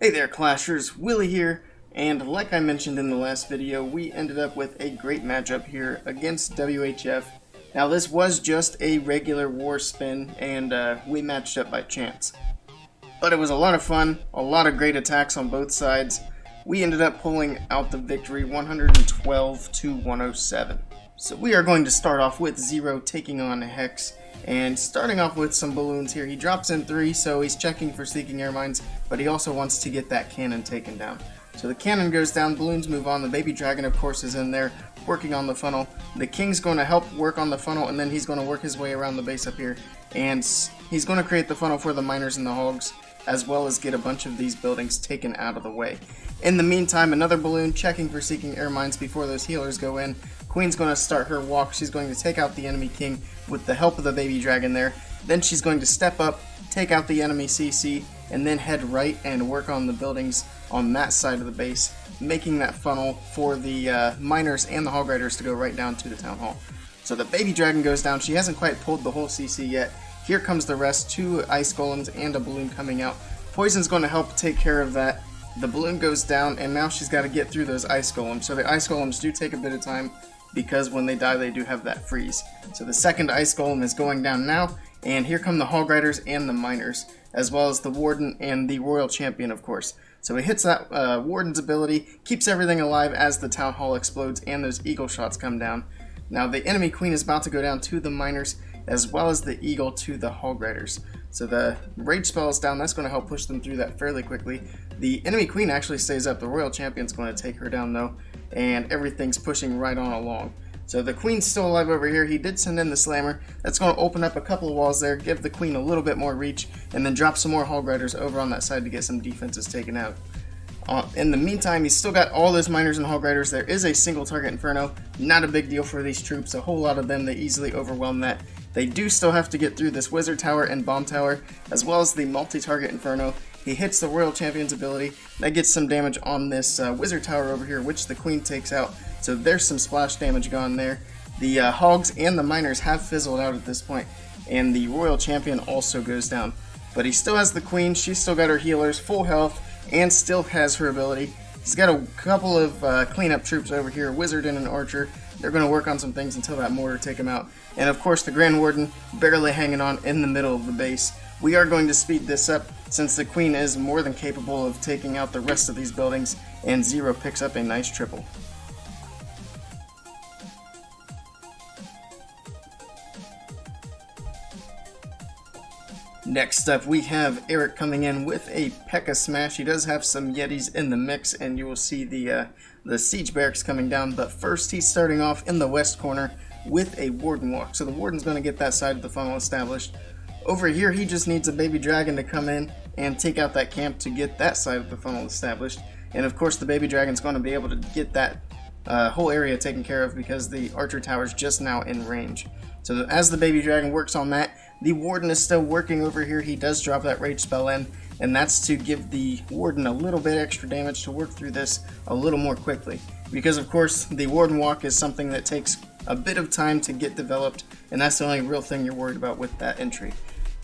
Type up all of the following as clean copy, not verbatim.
Hey there Clashers, Willie here, and like I mentioned in the last video, we ended up with a great matchup here against WHF. Now this was just a regular war spin, and we matched up by chance. But it was a lot of fun, a lot of great attacks on both sides. We ended up pulling out the victory 112 to 107. So we are going to start off with Zero taking on Hex. And starting off with some balloons here, he drops in 3, so he's checking for Seeking Air Mines, but he also wants to get that cannon taken down. So the cannon goes down, balloons move on, the baby dragon of course is in there, working on the funnel. The king's going to help work on the funnel, and then he's going to work his way around the base up here, and he's going to create the funnel for the miners and the hogs, as well as get a bunch of these buildings taken out of the way. In the meantime, another balloon checking for Seeking Air Mines before those healers go in. Queen's going to start her walk. She's going to take out the enemy king with the help of the baby dragon there. Then she's going to step up, take out the enemy CC, and then head right and work on the buildings on that side of the base, making that funnel for the miners and the hog riders to go right down to the town hall. So the baby dragon goes down. She hasn't quite pulled the whole CC yet. Here comes the rest, 2 ice golems and a balloon coming out. Poison's going to help take care of that. The balloon goes down, and now she's got to get through those ice golems. So the ice golems do take a bit of time, because when they die they do have that freeze. So the second ice golem is going down now, and here come the hog riders and the miners, as well as the warden and the royal champion of course. So he hits that warden's ability, keeps everything alive as the town hall explodes and those eagle shots come down. Now the enemy queen is about to go down to the miners, as well as the eagle to the hog riders. So the rage spell is down, that's going to help push them through that fairly quickly. The enemy queen actually stays up, the royal champion's going to take her down though, and everything's pushing right on along. So the queen's still alive over here. He did send in the slammer. That's going to open up a couple of walls there, give the queen a little bit more reach, and then drop some more hog riders over on that side to get some defenses taken out. In the meantime, he's still got all those miners and hog riders. There is a single target inferno. Not a big deal for these troops. A whole lot of them, they easily overwhelm that. They do still have to get through this wizard tower and bomb tower, as well as the multi-target inferno. He hits the royal champion's ability. That gets some damage on this wizard tower over here, which the queen takes out. So there's some splash damage gone there. The hogs and the miners have fizzled out at this point, and the royal champion also goes down. But he still has the queen. She's still got her healers, full health, and still has her ability. He's got a couple of cleanup troops over here, a wizard and an archer. They're going to work on some things until that mortar take them out. And of course the Grand Warden barely hanging on in the middle of the base. We are going to speed this up since the queen is more than capable of taking out the rest of these buildings, and Zero picks up a nice triple. Next up, we have Eric coming in with a P.E.K.K.A. smash. He does have some Yetis in the mix, and you will see the siege barracks coming down. But first, he's starting off in the west corner with a warden walk. So the warden's going to get that side of the funnel established. Over here, he just needs a baby dragon to come in and take out that camp to get that side of the funnel established. And of course, the baby dragon's going to be able to get that whole area taken care of because the archer tower's just now in range. So as the baby dragon works on that, the warden is still working over here. He does drop that rage spell in, and that's to give the warden a little bit extra damage to work through this a little more quickly. Because of course, the warden walk is something that takes a bit of time to get developed, and that's the only real thing you're worried about with that entry.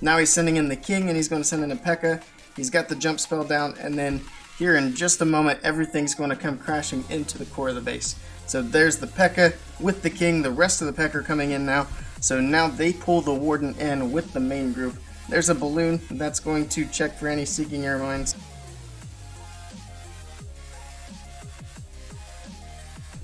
Now he's sending in the king, and he's going to send in a P.E.K.K.A. He's got the jump spell down, and then here in just a moment, everything's going to come crashing into the core of the base. So there's the P.E.K.K.A. with the king. The rest of the P.E.K.K.A. are coming in now. So now they pull the warden in with the main group. There's a balloon that's going to check for any Seeking Air Mines.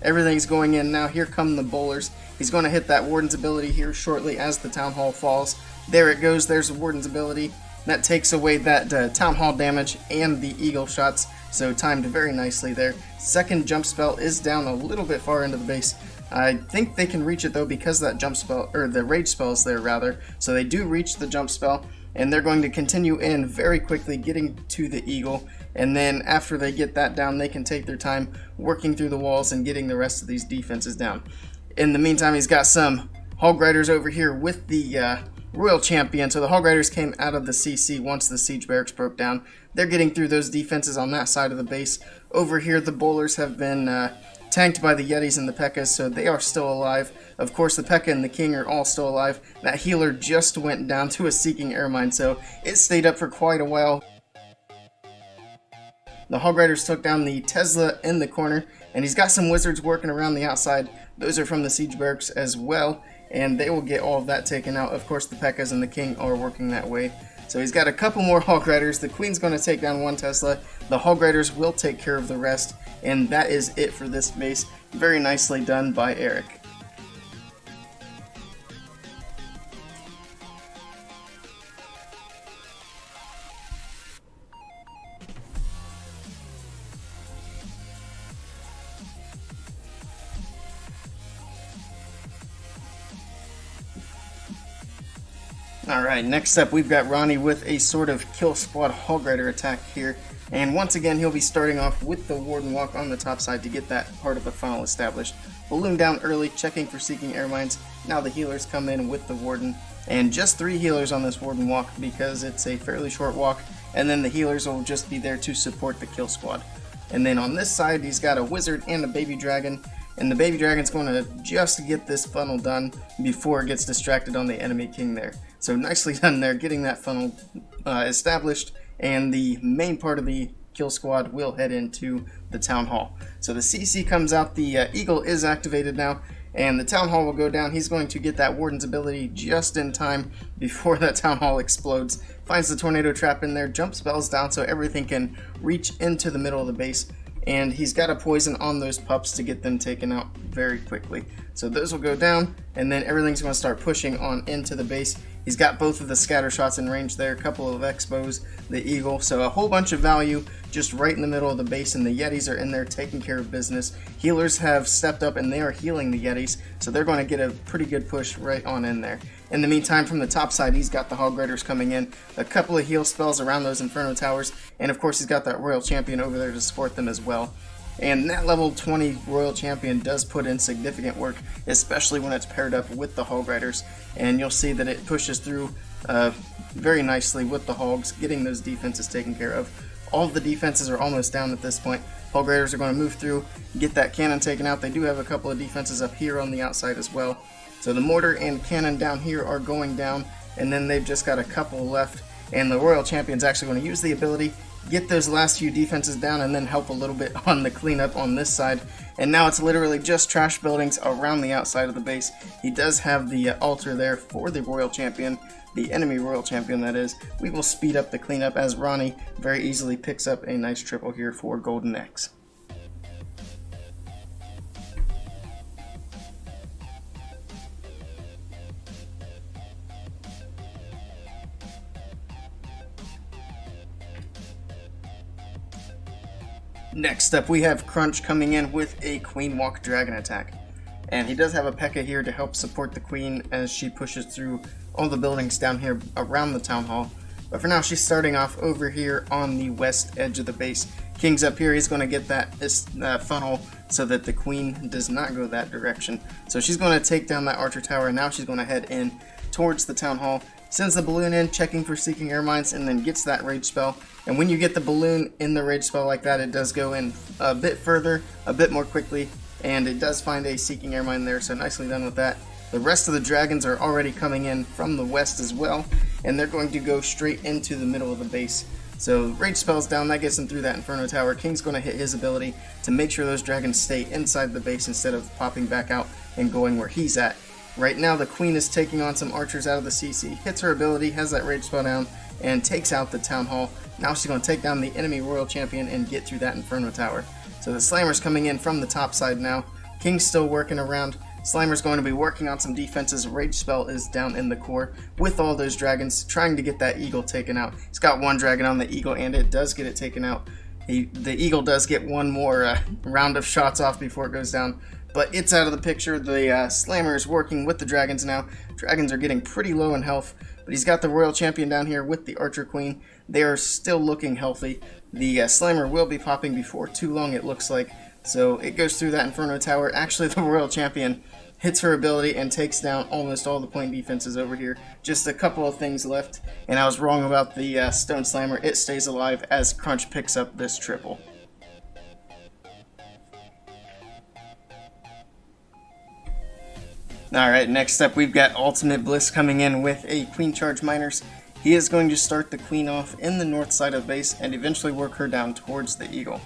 Everything's going in now. Here come the bowlers. He's going to hit that warden's ability here shortly as the town hall falls. There it goes. There's the warden's ability. That takes away that town hall damage and the eagle shots. So timed very nicely there. Second jump spell is down a little bit far into the base. I think they can reach it though because that jump spell, or the rage spell is there rather. So they do reach the jump spell, and they're going to continue in very quickly getting to the eagle. And then after they get that down, they can take their time working through the walls and getting the rest of these defenses down. In the meantime, he's got some hog riders over here with the royal champion. So the hog riders came out of the CC once the siege barracks broke down. They're getting through those defenses on that side of the base. Over here, the bowlers have been tanked by the Yetis and the P.E.K.K.A.s, so they are still alive. Of course, the P.E.K.K.A. and the King are all still alive. That healer just went down to a Seeking Air Mine, so it stayed up for quite a while. The Hog Riders took down the Tesla in the corner, and he's got some wizards working around the outside. Those are from the siege barracks as well, and they will get all of that taken out. Of course, the P.E.K.K.A.s and the King are working that way. So he's got a couple more Hog Riders. The Queen's going to take down one Tesla. The Hog Riders will take care of the rest, and that is it for this base. Very nicely done by Eric. Alright, next up we've got Ronnie with a sort of kill squad Hog Rider attack here. And once again he'll be starting off with the Warden Walk on the top side to get that part of the funnel established. Balloon down early, checking for Seeking Air Mines. Now the healers come in with the Warden. And just 3 healers on this Warden Walk because it's a fairly short walk. And then the healers will just be there to support the kill squad. And then on this side he's got a Wizard and a Baby Dragon. And the Baby Dragon's going to just get this funnel done before it gets distracted on the enemy king there. So nicely done there, getting that funnel established, and the main part of the kill squad will head into the Town Hall. So the CC comes out, the Eagle is activated now, and the Town Hall will go down. He's going to get that Warden's ability just in time before that Town Hall explodes. Finds the Tornado Trap in there, jump spells down so everything can reach into the middle of the base. And he's got a poison on those pups to get them taken out very quickly. So those will go down, and then everything's going to start pushing on into the base. He's got both of the scatter shots in range there, a couple of Expos, the Eagle, so a whole bunch of value just right in the middle of the base, and the Yetis are in there taking care of business. Healers have stepped up and they are healing the Yetis, so they're going to get a pretty good push right on in there. In the meantime, from the top side, he's got the Hog Riders coming in, a couple of heal spells around those Inferno Towers, and of course he's got that Royal Champion over there to support them as well. And that level 20 Royal Champion does put in significant work, especially when it's paired up with the Hog Riders. And you'll see that it pushes through very nicely with the Hogs, getting those defenses taken care of. All of the defenses are almost down at this point. Hog Riders are going to move through, get that cannon taken out. They do have a couple of defenses up here on the outside as well. So the mortar and cannon down here are going down, and then they've just got a couple left. And the Royal Champion's actually going to use the ability, get those last few defenses down, and then help a little bit on the cleanup on this side. And now it's literally just trash buildings around the outside of the base. He does have the altar there for the Royal Champion, the enemy Royal Champion that is. We will speed up the cleanup as Ronnie very easily picks up a nice triple here for Golden X. Next up, we have Crunch coming in with a Queen Walk Dragon attack. And he does have a P.E.K.K.A. here to help support the Queen as she pushes through all the buildings down here around the Town Hall. But for now, she's starting off over here on the west edge of the base. King's up here, he's going to get that funnel so that the Queen does not go that direction. So she's going to take down that Archer Tower, and now she's going to head in towards the Town Hall. Sends the balloon in, checking for Seeking Air Mines, and then gets that rage spell. And when you get the balloon in the rage spell like that, it does go in a bit further, a bit more quickly, and it does find a Seeking Air Mine there, so nicely done with that. The rest of the dragons are already coming in from the west as well, and they're going to go straight into the middle of the base. So rage spell's down, that gets him through that Inferno Tower. King's going to hit his ability to make sure those dragons stay inside the base instead of popping back out and going where he's at. Right now the Queen is taking on some archers out of the CC, hits her ability, has that rage spell down, and takes out the Town Hall. Now she's going to take down the enemy Royal Champion and get through that Inferno Tower. So the Slammer's coming in from the top side now. King's still working around. Slammer's going to be working on some defenses. Rage spell is down in the core with all those dragons, trying to get that Eagle taken out. He's got one dragon on the Eagle, and it does get it taken out. The Eagle does get one more round of shots off before it goes down. But it's out of the picture. The Slammer is working with the dragons now. Dragons are getting pretty low in health, but he's got the Royal Champion down here with the Archer Queen. They are still looking healthy. The Slammer will be popping before too long, it looks like. So it goes through that Inferno Tower. Actually, the Royal Champion hits her ability and takes down almost all the point defenses over here. Just a couple of things left, and I was wrong about the Stone Slammer. It stays alive as Crunch picks up this triple. Alright, next up we've got Ultimate Bliss coming in with a Queen Charge Miners. he is going to start the queen off in the north side of the base and eventually work her down towards the eagle.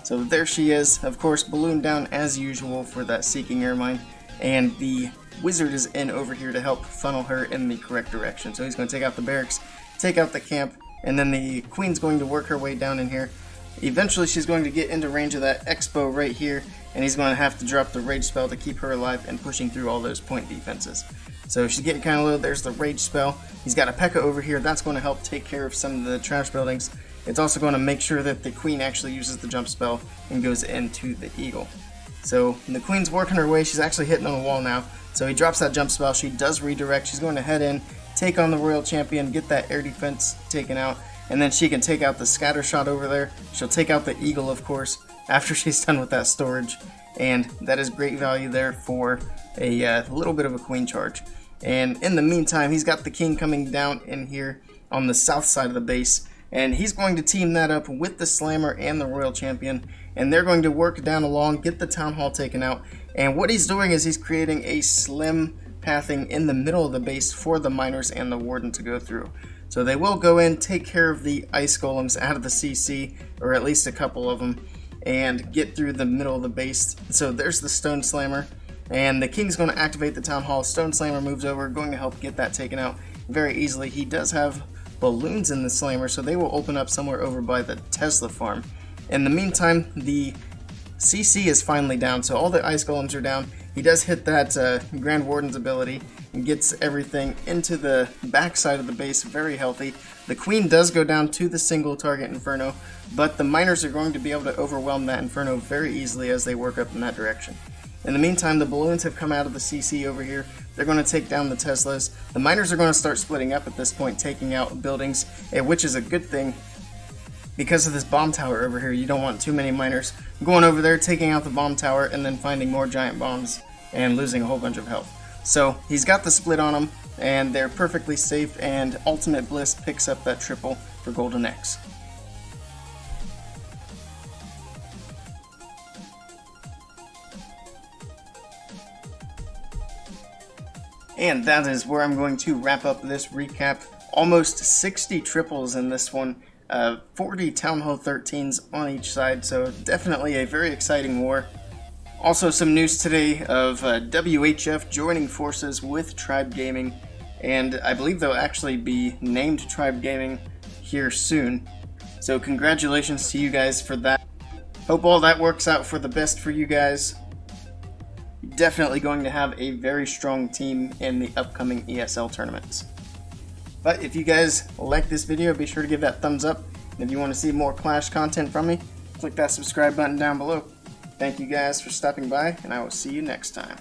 So there she is, of course, ballooned down as usual for that seeking air mine, and the wizard is in over here to help funnel her in the correct direction. So he's going to take out the barracks, take out the camp, and then the queen's going to work her way down in here. Eventually she's going to get into range of that expo right here, and he's going to have to drop the rage spell to keep her alive and pushing through all those point defenses. So she's getting kind of low. There's the rage spell. He's got a P.E.K.K.A over here. That's going to help take care of some of the trash buildings. It's also going to make sure that the queen actually uses the jump spell and goes into the eagle. So the queen's working her way. She's actually hitting on the wall now. So he drops that jump spell. She does redirect. She's going to head in, take on the royal champion, get that air defense taken out, and then she can take out the scatter shot over there. She'll take out the eagle, of course, after she's done with that storage. And that is great value there for a little bit of a queen charge. And in the meantime, he's got the king coming down in here on the south side of the base. And he's going to team that up with the slammer and the royal champion. And they're going to work down along, get the town hall taken out. And what he's doing is he's creating a slim pathing in the middle of the base for the miners and the warden to go through. So they will go in, take care of the ice golems out of the CC, or at least a couple of them, and get through the middle of the base. So there's the stone slammer, and the king's going to activate the town hall. Stone slammer moves over, going to help get that taken out very easily. He does have balloons in the slammer, so they will open up somewhere over by the Tesla farm. In the meantime, the CC is finally down, so all the ice golems are down. He does hit that Grand Warden's ability and gets everything into the back side of the base very healthy. The queen does go down to the single target inferno, but the miners are going to be able to overwhelm that inferno very easily as they work up in that direction. In the meantime, the balloons have come out of the CC over here. They're going to take down the Teslas. The miners are going to start splitting up at this point, taking out buildings, which is a good thing. Because of this bomb tower over here, you don't want too many miners going over there, taking out the bomb tower, and then finding more giant bombs and losing a whole bunch of health. So he's got the split on them, and they're perfectly safe, and Ultimate Bliss picks up that triple for Golden X. And that is where I'm going to wrap up this recap. Almost 60 triples in this one. 40 Town Hall 13s on each side, so definitely a very exciting war. Also some news today of WHF joining forces with Tribe Gaming, and I believe they'll actually be named Tribe Gaming here soon. So congratulations to you guys for that. Hope all that works out for the best for you guys. Definitely going to have a very strong team in the upcoming ESL tournaments. But if you guys like this video, be sure to give that thumbs up. And if you want to see more Clash content from me, click that subscribe button down below. Thank you guys for stopping by, and I will see you next time.